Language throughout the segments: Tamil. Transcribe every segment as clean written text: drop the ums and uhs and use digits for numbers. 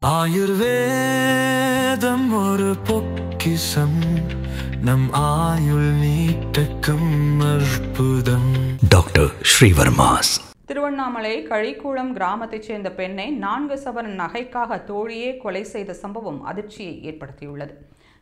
ஆயுர்வேதம் ஒரு பொக்கிஷம் நம் ஆயுள் நீட்டக்கும் அற்புதம். டாக்டர் ஸ்ரீவர்மாஸ். திருவண்ணாமலை கழிக்குளம் கிராமத்தைச் சேர்ந்த பெண்ணை 4 சவரன் நகைக்காக தோழியே கொலை செய்த சம்பவம் அதிர்ச்சியை ஏற்படுத்தியுள்ளது.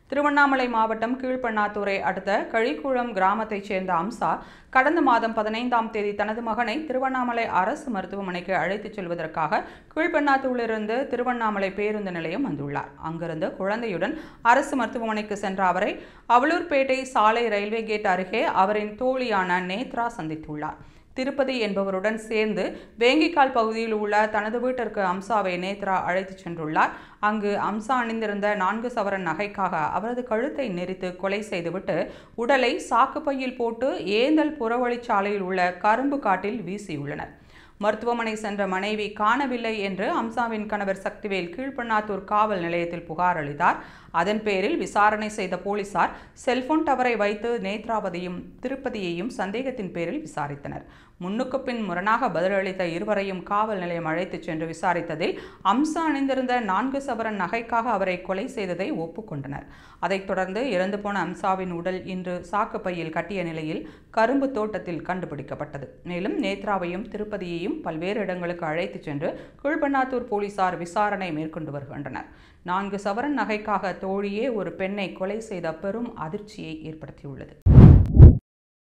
திருவண்ணாமலை மாவட்டம் கீழ்பெண்ணாத்தூரை அடுத்த கழிக்குளம் கிராமத்தைச் சேர்ந்த அம்சா கடந்த மாதம் 15ஆம் தேதி தனது மகனை திருவண்ணாமலை அரசு மருத்துவமனைக்கு அழைத்துச் செல்வதற்காக கீழ்பெண்ணாத்தூரிலிருந்து திருவண்ணாமலை பேருந்து நிலையம் வந்துள்ளார். அங்கிருந்து குழந்தையுடன் அரசு மருத்துவமனைக்கு சென்ற அவரை அவலூர்பேட்டை சாலை ரயில்வே கேட் அருகே அவரின் தோழியான நேத்ரா சந்தித்துள்ளார். திருப்பதி என்பவருடன் சேர்ந்து வேங்கிக்கால் பகுதியில் உள்ள தனது வீட்டிற்கு அம்சாவை நேத்ரா அழைத்துச் சென்றுள்ளார். அங்கு அம்சா அணிந்திருந்த 4 சவரன் நகைக்காக அவரது கழுத்தை நெரித்து கொலை செய்துவிட்டு உடலை சாக்குப்பையில் போட்டு ஏந்தல் புறவழிச்சாலையில் உள்ள கரும்பு காட்டில் வீசியுள்ளனர். மருத்துவமனை சென்ற மனைவி காணவில்லை என்று அம்சாவின் கணவர் சக்திவேல் கீழ்பெண்ணாத்தூர் காவல் நிலையத்தில் புகார் அளித்தார். அதன் பேரில் விசாரணை செய்த போலீசார் செல்போன் டவரை வைத்து நேத்ராவதியும் திருப்பதியையும் சந்தேகத்தின் பேரில் விசாரித்தனர். முன்னுக்கு பின் முரணாக பதிலளித்த இருவரையும் காவல் நிலையம் அழைத்துச் சென்று விசாரித்ததில் அம்சா அணிந்திருந்த 4 சவரன் நகைக்காக அவரை கொலை செய்ததை ஒப்புக்கொண்டனர். அதைத் தொடர்ந்து இறந்து போன அம்சாவின் உடல் இன்று சாக்குப்பையில் கட்டிய நிலையில் கரும்பு தோட்டத்தில் கண்டுபிடிக்கப்பட்டது. மேலும் நேத்ராவையும் திருப்பதியையும் பல்வேறு இடங்களுக்கு அழைத்துச் சென்று கீழ்பெண்ணாத்தூர் போலீசார் விசாரணை மேற்கொண்டு வருகின்றனர். 4 சவரன் நகைக்காக தோழியே ஒரு பெண்ணை கொலை செய்த பெரும் அதிர்ச்சியை ஏற்படுத்தியுள்ளது.